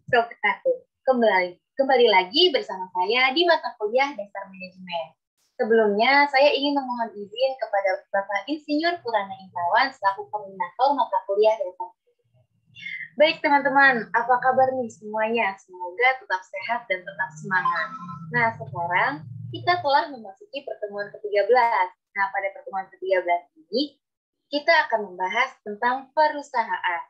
Sobat aku, kembali lagi bersama saya di mata kuliah Dasar Manajemen. Sebelumnya, saya ingin memohon izin kepada Bapak Insinyur Purana Indrawan selaku koordinator mata kuliah Dasar. Baik teman-teman, apa kabar nih semuanya? Semoga tetap sehat dan tetap semangat. Nah, sekarang kita telah memasuki pertemuan ke-13. Nah, pada pertemuan ke-13 ini, kita akan membahas tentang perusahaan.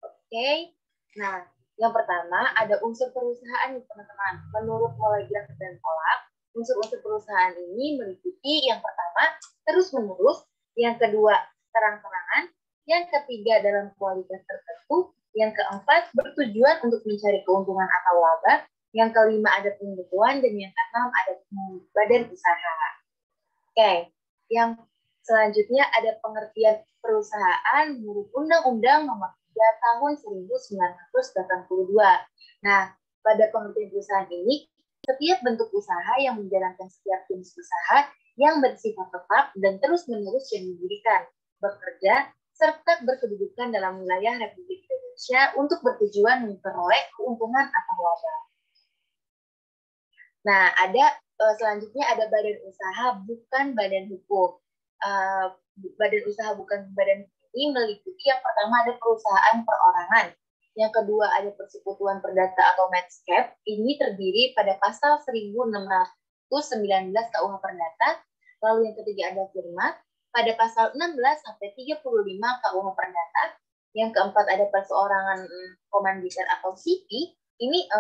Oke, nah yang pertama ada unsur perusahaan nih teman-teman. Menurut Molegraf dan Polak, unsur-unsur perusahaan ini meliputi yang pertama terus-menerus, yang kedua terang-terangan, yang ketiga dalam kualitas tertentu, yang keempat bertujuan untuk mencari keuntungan atau laba, yang kelima ada pembukuan, dan yang keenam ada badan usaha. Oke, yang selanjutnya ada pengertian perusahaan menurut Undang-Undang Nomor 3 Tahun 1982. Nah, pada pengertian perusahaan ini, setiap bentuk usaha yang menjalankan setiap jenis usaha yang bersifat tetap dan terus-menerus yang didirikan, bekerja, serta berkedudukan dalam wilayah Republik Indonesia untuk bertujuan memperoleh keuntungan atau laba. Nah, ada selanjutnya ada badan usaha bukan badan hukum. Badan usaha bukan badan hukum ini meliputi yang pertama ada perusahaan perorangan, yang kedua ada persekutuan perdata atau Matscap. Ini terdiri pada pasal 1619 KUH Perdata. Lalu yang ketiga ada firma pada pasal 16 sampai 35 KUH Perdata. Yang keempat ada perseorangan komanditer atau CP. Ini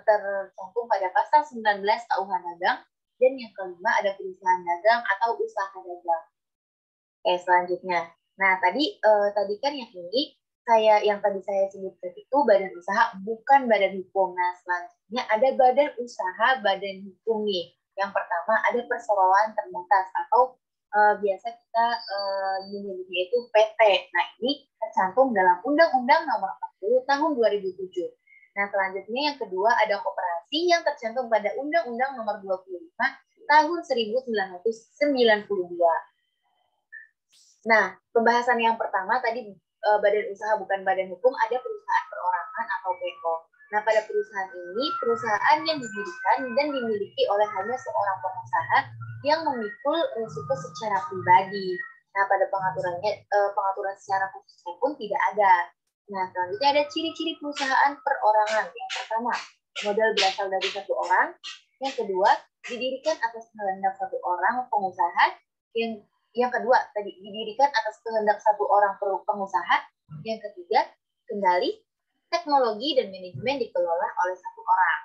tercantum pada pasal 19 KUH Dagang, dan yang kelima ada perusahaan dagang atau usaha dagang. Oke, selanjutnya. Nah, tadi kan yang ini yang tadi saya sebutkan itu badan usaha bukan badan hukum. Nah, selanjutnya ada badan usaha badan hukum nih. Yang pertama ada perseroan terbatas atau biasa kita menyebutnya itu PT. Nah, ini tercantum dalam Undang-Undang Nomor 40 Tahun 2007. Nah, selanjutnya yang kedua ada koperasi yang tercantum pada Undang-Undang Nomor 25 Tahun 1992. Nah, pembahasan yang pertama tadi badan usaha bukan badan hukum, ada perusahaan perorangan atau PO. Nah, pada perusahaan ini, perusahaan yang didirikan dan dimiliki oleh hanya seorang pengusaha yang memikul risiko secara pribadi. Nah, pada pengaturan secara khususnya pun tidak ada. Nah, selanjutnya ada ciri-ciri perusahaan perorangan. Yang pertama, modal berasal dari satu orang. Yang kedua, didirikan atas kehendak satu orang pengusaha. Yang kedua, tadi didirikan atas kehendak satu orang pengusaha. Yang ketiga, kendali, teknologi, dan manajemen dikelola oleh satu orang.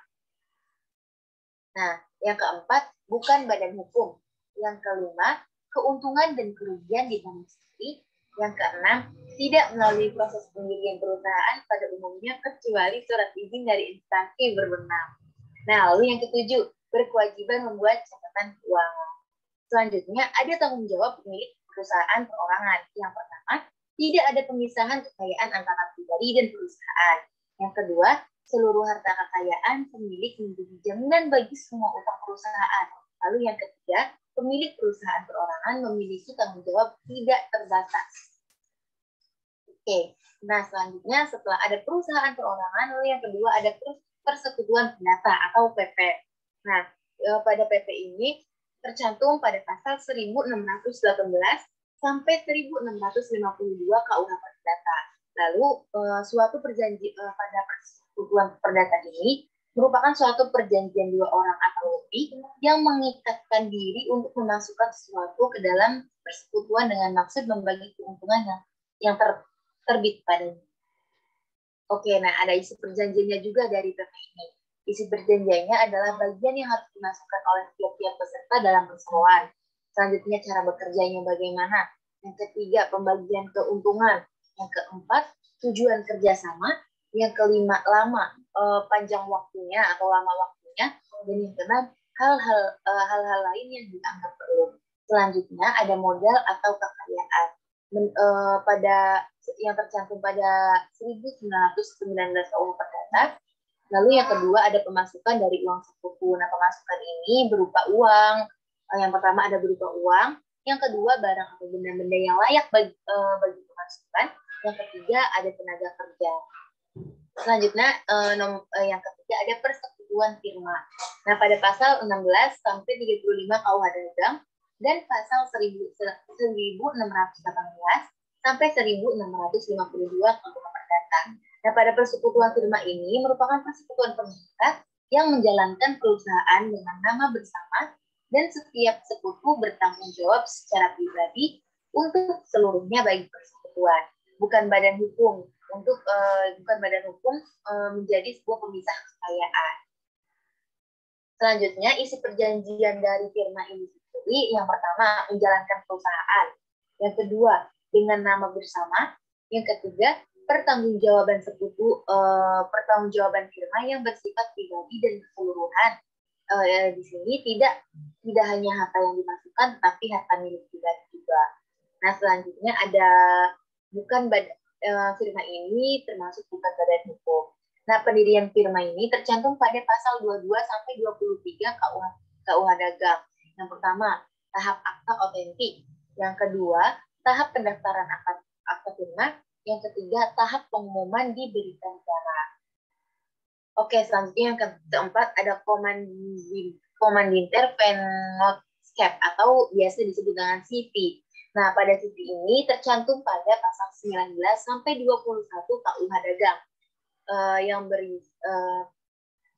Nah, yang keempat, bukan badan hukum. Yang kelima, keuntungan dan kerugian ditanggung sendiri. Yang keenam, tidak melalui proses pendirian perusahaan pada umumnya kecuali surat izin dari instansi berwenang. Nah, lalu yang ketujuh, berkewajiban membuat catatan keuangan. Selanjutnya, ada tanggung jawab pemilik perusahaan perorangan. Yang pertama, tidak ada pemisahan kekayaan antara pribadi dan perusahaan. Yang kedua, seluruh harta kekayaan pemilik menjadi jaminan bagi semua utang perusahaan. Lalu yang ketiga, pemilik perusahaan perorangan memiliki tanggung jawab tidak terbatas. Oke, nah selanjutnya setelah ada perusahaan perorangan, lalu yang kedua ada persekutuan perdata atau PP. Nah, pada PP ini tercantum pada pasal 1618 sampai 1652 KUH Perdata. Lalu suatu perjanjian pada persekutuan perdata ini merupakan suatu perjanjian dua orang atau lebih yang mengikatkan diri untuk memasukkan sesuatu ke dalam persekutuan dengan maksud membagi keuntungan yang terbit padanya. Oke, nah ada isi perjanjiannya juga dari PP ini. Isi perjanjiannya adalah bagian yang harus dimasukkan oleh tiap-tiap peserta dalam perseroan. Selanjutnya cara bekerjanya bagaimana. Yang ketiga, pembagian keuntungan. Yang keempat, tujuan kerjasama. Yang kelima, panjang waktunya atau lama waktunya. Dan yang keenam, hal-hal lain yang dianggap perlu. Selanjutnya ada modal atau kekayaan. Pada yang tercantum pada 1919 KUH Perdata. Lalu yang kedua ada pemasukan dari uang sekutu. Nah, pemasukan ini berupa uang. Yang pertama ada berupa uang. Yang kedua barang atau benda-benda yang layak bagi pemasukan. Yang ketiga ada tenaga kerja. Selanjutnya yang ketiga ada persekutuan firma. Nah, pada pasal 16 sampai 35 KUH Dagang dan pasal 1618 sampai 1652 KUH Perdata. Nah, pada persekutuan firma ini merupakan persekutuan pemerintah yang menjalankan perusahaan dengan nama bersama dan setiap sekutu bertanggung jawab secara pribadi untuk seluruhnya bagi persekutuan, bukan badan hukum menjadi sebuah pemisah kekayaan. Selanjutnya, isi perjanjian dari firma ini sendiri, yang pertama menjalankan perusahaan, yang kedua dengan nama bersama, yang ketiga pertanggungjawaban firma yang bersifat pribadi dan keseluruhan. Di sini tidak hanya harta yang dimasukkan, tetapi harta milik pribadi juga. Nah, selanjutnya ada firma ini termasuk bukan badan hukum. Nah, pendirian firma ini tercantum pada pasal 22 sampai 23 KUH Dagang. Yang pertama, tahap akta otentik. Yang kedua, tahap pendaftaran akta firma. Yang ketiga, tahap pengumuman di berita negara. Oke, selanjutnya yang keempat ada Komandinter Vennootschap atau biasa disebut dengan CP. Nah, pada CP ini tercantum pada pasal 19 sampai 21 KUH Dagang.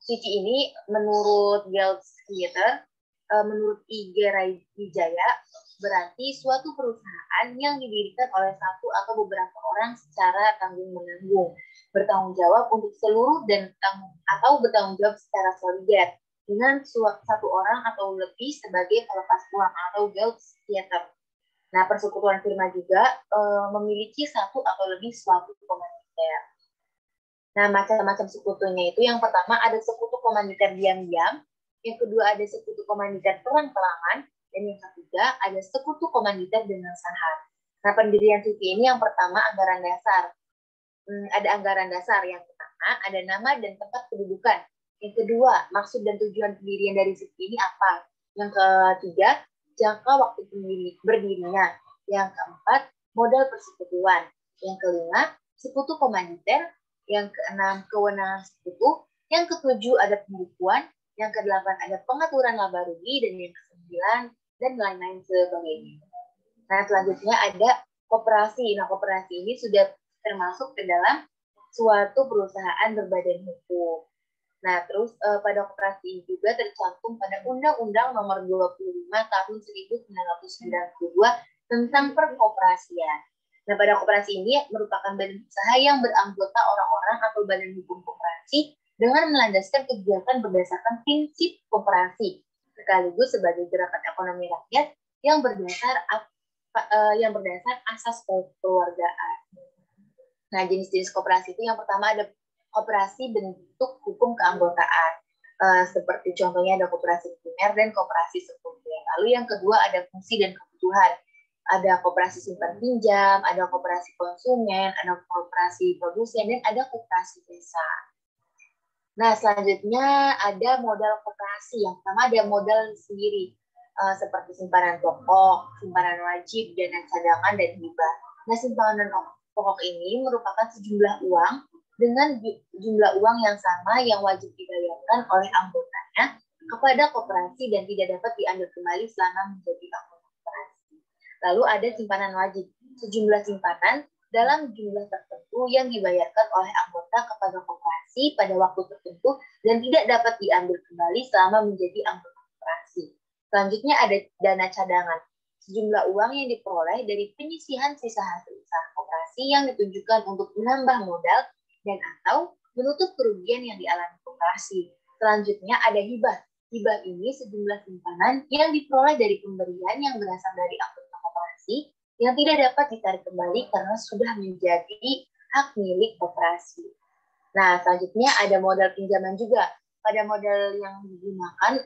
CP ini menurut Geldtheater, menurut IG Wijaya, berarti suatu perusahaan yang didirikan oleh satu atau beberapa orang secara tanggung-menanggung, bertanggung jawab untuk seluruh atau bertanggung jawab secara solider dengan satu orang atau lebih sebagai pelepas uang atau Geldtheater. Nah, persekutuan firma juga memiliki satu atau lebih suatu komanditer. Nah, macam-macam sekutunya itu yang pertama ada sekutu komanditer diam-diam, yang kedua ada sekutu komanditer terang-terangan, dan yang ketiga ada sekutu komanditer dengan saham. Nah, pendirian CV ini yang pertama anggaran dasar. Ada anggaran dasar. Yang pertama ada nama dan tempat kedudukan. Yang kedua, maksud dan tujuan pendirian dari CV ini apa? Yang ketiga, jangka waktu berdirinya. Yang keempat, modal persekutuan. Yang kelima, sekutu komanditer. Yang keenam, kewenangan sekutu. Yang ketujuh, ada pembukuan. Yang kedelapan, ada pengaturan laba rugi. Dan yang kesembilan, dan lain-lain sebagainya. Nah, selanjutnya ada koperasi. Nah, koperasi ini sudah termasuk ke dalam suatu perusahaan berbadan hukum. Nah, terus pada koperasi ini juga tercantum pada Undang-Undang Nomor 25 Tahun 1992 tentang perkoperasian. Nah, pada koperasi ini merupakan badan usaha yang beranggota orang-orang atau badan hukum koperasi dengan melandaskan kegiatan berdasarkan prinsip koperasi, sekaligus sebagai gerakan ekonomi rakyat yang berdasar asas kekeluargaan. Nah, jenis-jenis koperasi itu yang pertama ada koperasi bentuk hukum keanggotaan. Seperti contohnya ada koperasi primer dan koperasi sekunder. Lalu yang kedua ada fungsi dan kebutuhan. Ada koperasi simpan pinjam, ada koperasi konsumen, ada koperasi produsen, dan ada koperasi desa. Nah, selanjutnya ada modal koperasi. Yang pertama ada modal sendiri, seperti simpanan pokok, simpanan wajib, dana cadangan, dan hibah. Nah, simpanan pokok ini merupakan sejumlah uang dengan jumlah uang yang sama yang wajib dibayarkan oleh anggotanya kepada koperasi dan tidak dapat diambil kembali selama menjadi anggota koperasi. Lalu ada simpanan wajib, sejumlah simpanan dalam jumlah tertentu yang dibayarkan oleh anggota kepada koperasi pada waktu tertentu dan tidak dapat diambil kembali selama menjadi anggota koperasi. Selanjutnya ada dana cadangan, sejumlah uang yang diperoleh dari penyisihan sisa hasil usaha koperasi yang ditujukan untuk menambah modal dan atau menutup kerugian yang dialami koperasi. Selanjutnya ada hibah. Hibah ini sejumlah simpanan yang diperoleh dari pemberian yang berasal dari anggota koperasi yang tidak dapat ditarik kembali karena sudah menjadi hak milik koperasi. Nah, selanjutnya ada modal pinjaman juga. Pada modal yang digunakan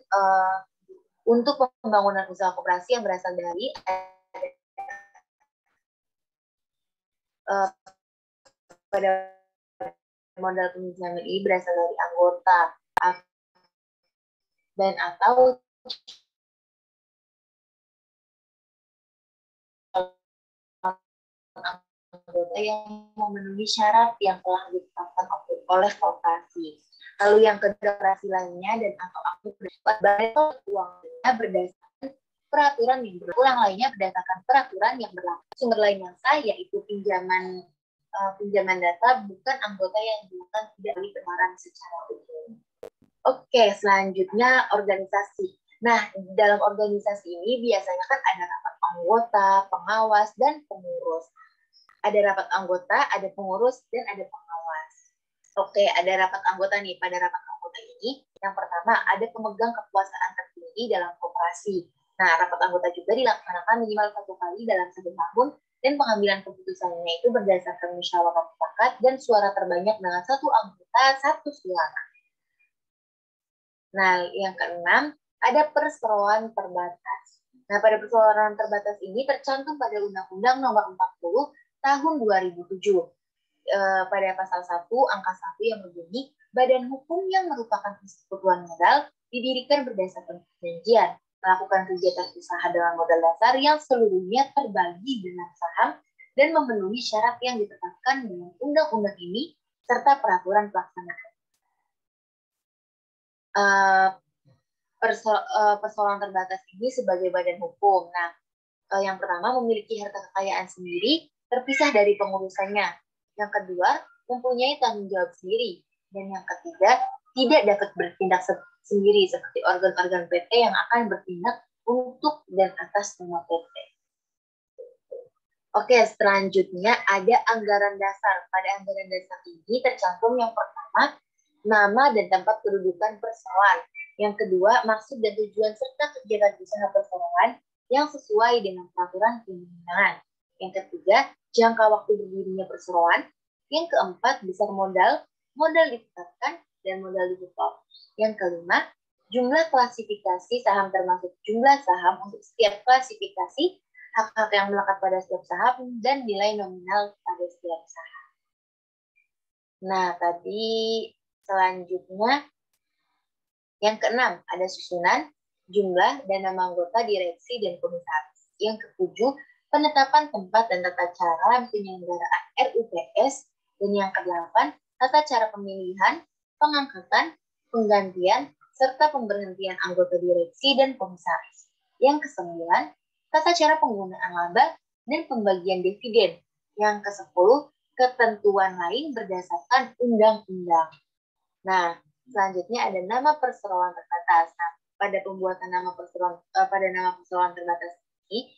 untuk pembangunan usaha koperasi yang berasal dari pada modal pinjaman ini berasal dari anggota dan atau anggota yang memenuhi syarat yang telah ditetapkan oleh koperasi. Lalu yang kedua, operasi lainnya dan atau aktif bersifat baik uangnya berdasarkan peraturan yang berlaku, uang lainnya berdasarkan peraturan yang berlaku. Sumber lain yang sah yaitu pinjaman data bukan anggota yang dilakukan tidak oleh penawaran secara umum. Oke, selanjutnya organisasi. Nah, dalam organisasi ini biasanya kan ada rapat anggota, pengawas, dan pengurus. Ada rapat anggota, ada pengurus, dan ada pengawas. Oke, ada rapat anggota nih. Pada rapat anggota ini, yang pertama ada pemegang kekuasaan tertinggi dalam koperasi. Nah, rapat anggota juga dilaksanakan minimal 1 kali dalam 1 tahun, dan pengambilan keputusannya itu berdasarkan musyawarah mufakat dan suara terbanyak dengan 1 anggota 1 suara. Nah, yang keenam, ada perseroan terbatas. Nah, pada perseroan terbatas ini tercantum pada Undang-Undang Nomor 40 Tahun 2007. Pada pasal 1, angka 1 yang berbunyi, badan hukum yang merupakan persekutuan modal didirikan berdasarkan perjanjian, melakukan kegiatan usaha dengan modal dasar yang seluruhnya terbagi dengan saham dan memenuhi syarat yang ditetapkan dengan undang-undang ini serta peraturan pelaksanaan. Persoalan terbatas ini sebagai badan hukum. Nah, yang pertama memiliki harta kekayaan sendiri terpisah dari pengurusannya. Yang kedua, mempunyai tanggung jawab sendiri. Dan yang ketiga, tidak dapat bertindak sendiri seperti organ-organ PT yang akan bertindak untuk dan atas nama PT. Oke, selanjutnya ada anggaran dasar. Pada anggaran dasar ini tercantum yang pertama, nama dan tempat kedudukan perseroan. Yang kedua, maksud dan tujuan serta kegiatan usaha perseroan yang sesuai dengan peraturan perundang-undangan. Yang ketiga, jangka waktu berdirinya perseroan. Yang keempat, besar modal ditetapkan dan modal ditutup. Yang kelima, jumlah klasifikasi saham termasuk jumlah saham untuk setiap klasifikasi, hak-hak yang melekat pada setiap saham, dan nilai nominal pada setiap saham. Nah, tadi selanjutnya yang keenam, ada susunan, jumlah, dan nama anggota direksi dan komisaris. Yang ketujuh, penetapan tempat dan tata cara penyelenggaraan RUPS. Dan yang kedelapan, tata cara pemilihan, pengangkatan, penggantian, serta pemberhentian anggota direksi dan komisaris. Yang kesembilan, tata cara penggunaan laba dan pembagian dividen. Yang kesepuluh, ketentuan lain berdasarkan undang-undang. Nah, selanjutnya ada nama perseroan terbatas. Nah, pada pembuatan nama perseroan terbatas ini,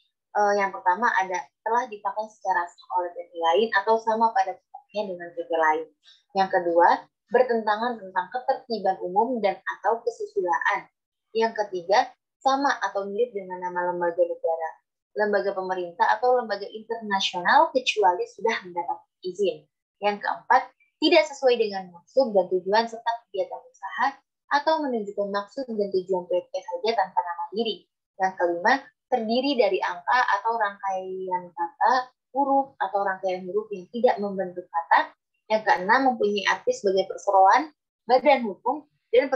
yang pertama ada telah dipakai secara sah oleh PT lain atau sama pada tempatnya dengan PT lain. Yang kedua, bertentangan tentang ketertiban umum dan atau kesusilaan. Yang ketiga, sama atau mirip dengan nama lembaga negara, lembaga pemerintah atau lembaga internasional kecuali sudah mendapat izin. Yang keempat, tidak sesuai dengan maksud dan tujuan serta kegiatan usaha atau menunjukkan maksud dan tujuan PT saja tanpa nama diri. Yang kelima, terdiri dari angka atau rangkaian kata, huruf atau rangkaian huruf yang tidak membentuk kata. Yang keenam, mempunyai arti sebagai perseroan, badan hukum, dan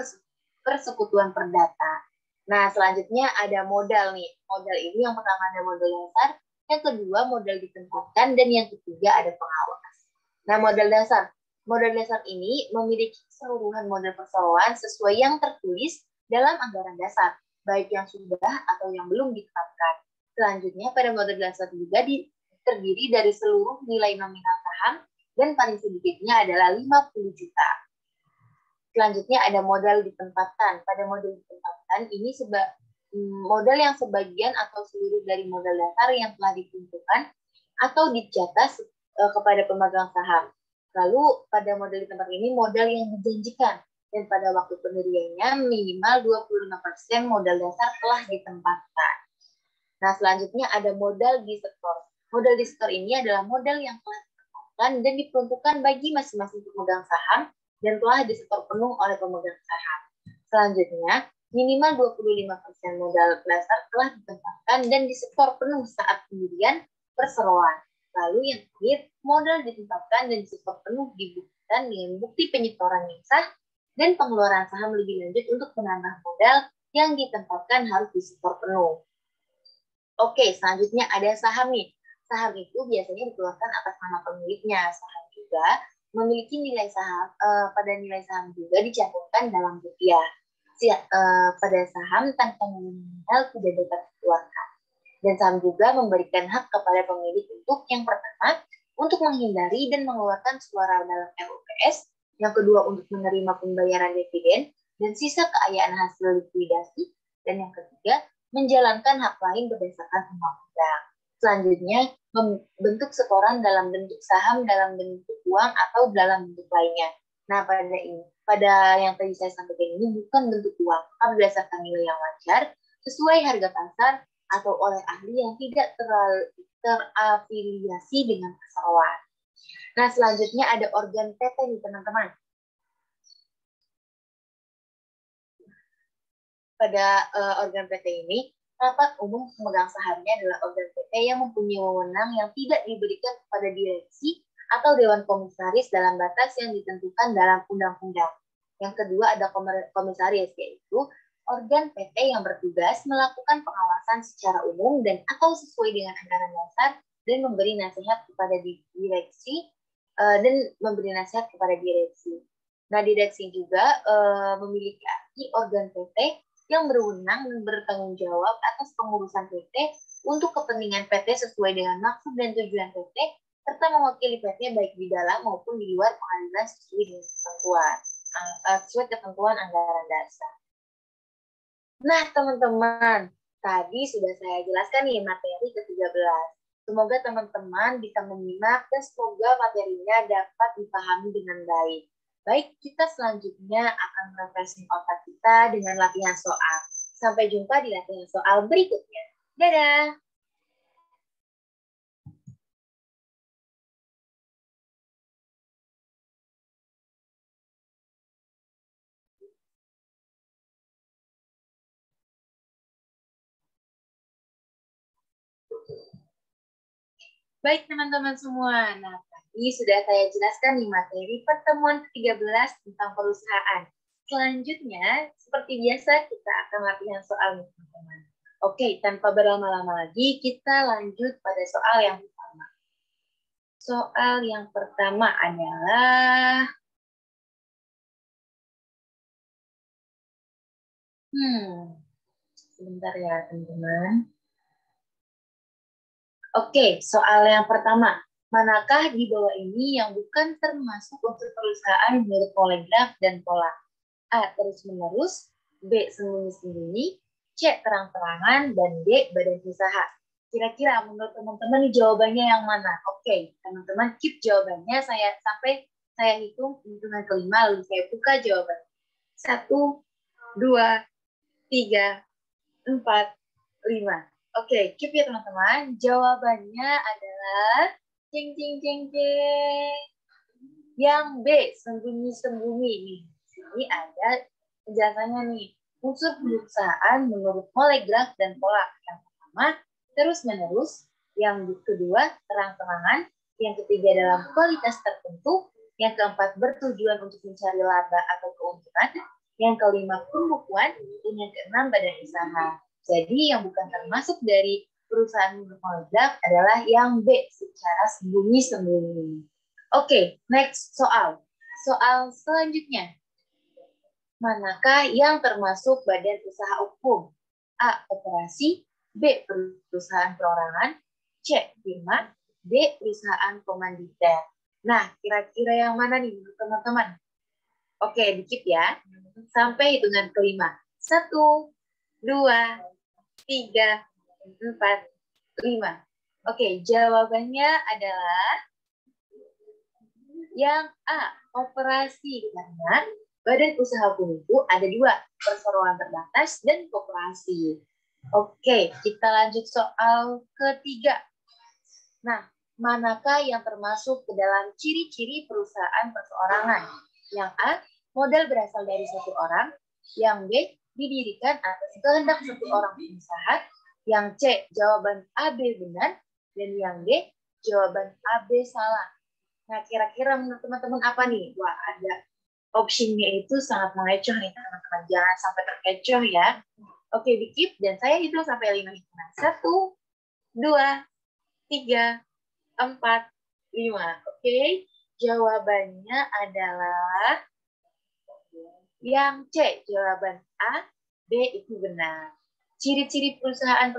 persekutuan perdata. Nah, selanjutnya ada modal nih. Modal ini yang pertama ada modal dasar, yang kedua modal ditempatkan, dan yang ketiga ada pengawas. Nah, modal dasar. Modal dasar ini memiliki keseluruhan modal perseroan sesuai yang tertulis dalam anggaran dasar, baik yang sudah atau yang belum ditetapkan. Selanjutnya, pada modal dasar juga terdiri dari seluruh nilai nominal saham dan paling sedikitnya adalah 50 juta. Selanjutnya ada modal ditempatkan. Pada modal ditempatkan ini modal yang sebagian atau seluruh dari modal dasar yang telah ditentukan atau dicatat kepada pemegang saham. Lalu pada modal di tempat ini modal yang dijanjikan dan pada waktu pendiriannya minimal 25% modal dasar telah ditempatkan. Nah, selanjutnya ada modal disetor. Modal disetor ini adalah modal yang telah ditempatkan dan diperuntukkan bagi masing-masing pemegang saham dan telah disetor penuh oleh pemegang saham. Selanjutnya, minimal 25% modal dasar telah ditempatkan dan disetor penuh saat pendirian perseroan. Lalu yang terakhir, modal ditetapkan dan disetor penuh dibuktikan dengan bukti penyetoran yang sah dan pengeluaran saham lebih lanjut untuk menambah modal yang ditempatkan harus disetor penuh. Oke, selanjutnya ada saham nih. Saham itu biasanya dikeluarkan atas nama pemiliknya. Saham juga memiliki nilai saham, pada nilai saham juga dicantumkan dalam rupiah. Pada saham tanpa nominal tidak dapat dikeluarkan. Dan saham juga memberikan hak kepada pemilik untuk yang pertama, untuk menghindari dan mengeluarkan suara dalam RUPS, yang kedua untuk menerima pembayaran dividen dan sisa kekayaan hasil likuidasi, dan yang ketiga menjalankan hak lain berdasarkan undang-undang. Selanjutnya, membentuk setoran dalam bentuk saham, dalam bentuk uang, atau dalam bentuk lainnya. Nah, pada yang tadi saya sampaikan ini bukan bentuk uang, tapi berdasarkan nilai yang wajar, sesuai harga pasar, atau oleh ahli yang tidak terafiliasi dengan perseroan. Nah, selanjutnya ada organ PT nih, teman-teman. Pada organ PT ini, rapat umum pemegang sahamnya adalah organ PT yang mempunyai wewenang yang tidak diberikan kepada direksi atau dewan komisaris dalam batas yang ditentukan dalam undang-undang. Yang kedua ada komisaris, yaitu organ PT yang bertugas melakukan pengawasan secara umum dan atau sesuai dengan anggaran dasar dan memberi nasihat kepada direksi Nah, direksi juga memiliki organ PT yang berwenang dan bertanggung jawab atas pengurusan PT untuk kepentingan PT sesuai dengan maksud dan tujuan PT, serta mewakili PT baik di dalam maupun di luar pengadilan sesuai ketentuan anggaran dasar. Nah, teman-teman, tadi sudah saya jelaskan nih materi ke-13. Semoga teman-teman bisa menyimak dan semoga materinya dapat dipahami dengan baik. Baik, kita selanjutnya akan refreshing otak kita dengan latihan soal. Sampai jumpa di latihan soal berikutnya. Dadah! Baik teman-teman semua, nah tadi sudah saya jelaskan nih materi pertemuan ke-13 tentang perusahaan. Selanjutnya, seperti biasa kita akan latihan soal nih teman-teman. Oke, tanpa berlama-lama lagi, kita lanjut pada soal yang pertama. Soal yang pertama adalah... sebentar ya teman-teman. Oke, soal yang pertama. Manakah di bawah ini yang bukan termasuk unsur perusahaan menurut poligraf dan pola? A. Terus-menerus, B. Sembunyi-sembunyi, C. Terang-terangan, dan D. Badan usaha. Kira-kira menurut teman-teman jawabannya yang mana? Oke, teman-teman keep jawabannya sampai saya hitung hitungan kelima, lalu saya buka jawaban. 1, 2, 3, 4, 5. Oke, keep ya teman-teman. Jawabannya adalah cing cing cing cing. Yang B, sembunyi-sembunyi nih. Ini ada penjelasannya nih. Unsur perusahaan menurut poligraf dan pola. Yang pertama, terus-menerus. Yang kedua, terang-terangan. Yang ketiga, dalam kualitas tertentu. Yang keempat, bertujuan untuk mencari laba atau keuntungan. Yang kelima, pembukuan. Dan yang keenam, badan usaha. Jadi yang bukan termasuk dari perusahaan menurut poligraf adalah yang B, secara sembunyi-sembunyi. Oke, next soal. Soal selanjutnya. Manakah yang termasuk badan usaha umum? A. Operasi, B. Perusahaan perorangan, C. Firma, D. Perusahaan komanditer. Nah, kira-kira yang mana nih teman-teman? Oke, dikit ya. Sampai hitungan kelima. 1, 2, 3, 4, 5. Oke, jawabannya adalah yang A, operasi. Karena badan usaha hukum itu ada dua, perseroan terbatas dan koperasi. Oke, kita lanjut soal ketiga. Nah, manakah yang termasuk ke dalam ciri-ciri perusahaan perseorangan? Yang A, modal berasal dari satu orang. Yang B, didirikan atas kehendak satu orang pengusaha. Yang C, jawaban A, B benar. Dan yang D, jawaban A, B salah. Nah, kira-kira menurut teman-teman apa nih? Wah, ada opsinya itu sangat mengecoh nih, teman-teman. Jangan sampai terkecoh ya. Oke, di keep. Dan saya hitung sampai 5 hitungan. 1, 2, 3, 4, 5. Oke, jawabannya adalah yang C. Jawaban A, B itu benar. Ciri-ciri perusahaan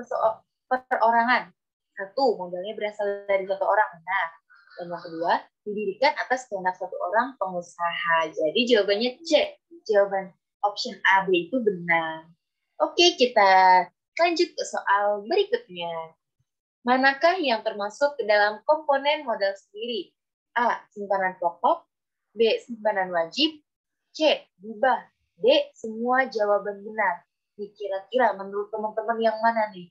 perorangan. 1, modalnya berasal dari satu orang. Benar. Dan yang kedua, didirikan atas kehendak satu orang pengusaha. Jadi jawabannya C. Jawaban option A, B itu benar. Oke, kita lanjut ke soal berikutnya. Manakah yang termasuk ke dalam komponen modal sendiri? A. Simpanan pokok. B. Simpanan wajib. C. Hibah. D. Semua jawaban benar. Nih, kira-kira menurut teman-teman yang mana nih?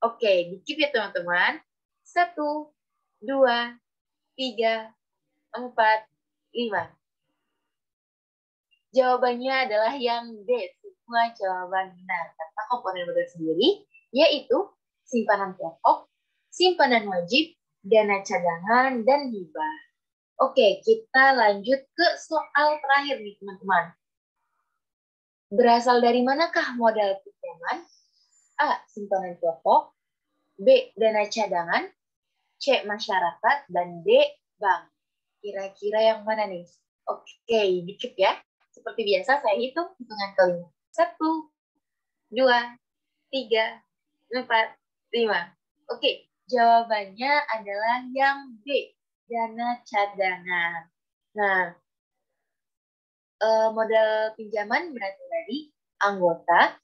Oke, dikit ya teman-teman. 1, 2, 3, 4, 5. Jawabannya adalah yang D. Semua jawaban benar. Kata komponen modal sendiri, yaitu simpanan pokok, simpanan wajib, dana cadangan, dan hibah. Oke, kita lanjut ke soal terakhir nih teman-teman. Berasal dari manakah modal pinjaman? A. Simpanan pokok. B. Dana cadangan. C. Masyarakat. Dan D. Bank. Kira-kira yang mana nih? Oke, dikit ya. Seperti biasa, saya hitung hitungan kelima. 1, 2, 3, 4, 5. Oke, jawabannya adalah yang B. Dana cadangan. Nah, modal pinjaman berasal dari anggota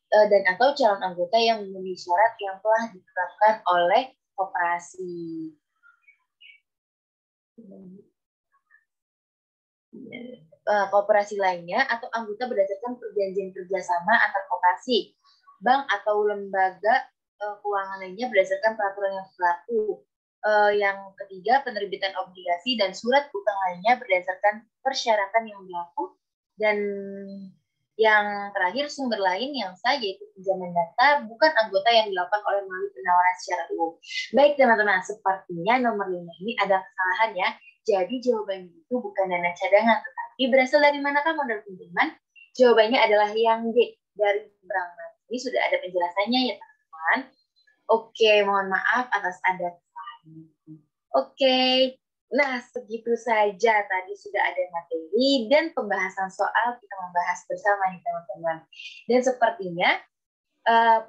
dan atau calon anggota yang memenuhi syarat yang telah ditetapkan oleh koperasi. Koperasi lainnya atau anggota berdasarkan perjanjian kerjasama antar koperasi, bank atau lembaga keuangan lainnya berdasarkan peraturan yang berlaku. Yang ketiga, penerbitan obligasi dan surat utang lainnya berdasarkan persyaratan yang berlaku. Dan yang terakhir, sumber lain yang sah yaitu pinjaman data bukan anggota yang dilakukan oleh melalui penawaran secara umum. Baik teman-teman, sepertinya nomor 5 ini ada kesalahan ya. Jadi jawabannya itu bukan dana cadangan, tetapi berasal dari manakah modal pinjaman? Jawabannya adalah yang D, dari bank. Ini sudah ada penjelasannya ya teman-teman. Oke, mohon maaf atas ada kesalahan. Oke, nah segitu saja tadi sudah ada materi dan pembahasan soal kita membahas bersama nih teman-teman. Dan sepertinya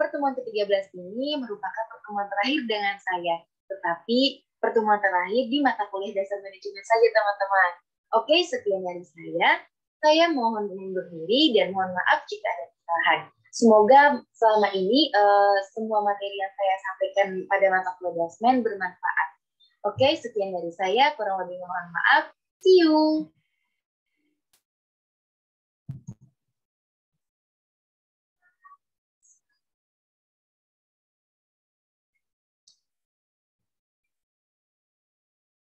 pertemuan ke-13 ini merupakan pertemuan terakhir dengan saya. Tetapi pertemuan terakhir di mata kuliah dasar manajemen saja teman-teman. Oke, sekian dari saya. Saya mohon undur diri dan mohon maaf jika ada kesalahan. Semoga selama ini semua materi yang saya sampaikan pada mata kuliah dasar bermanfaat. Oke, sekian dari saya. Kurang lebih mohon maaf. See you.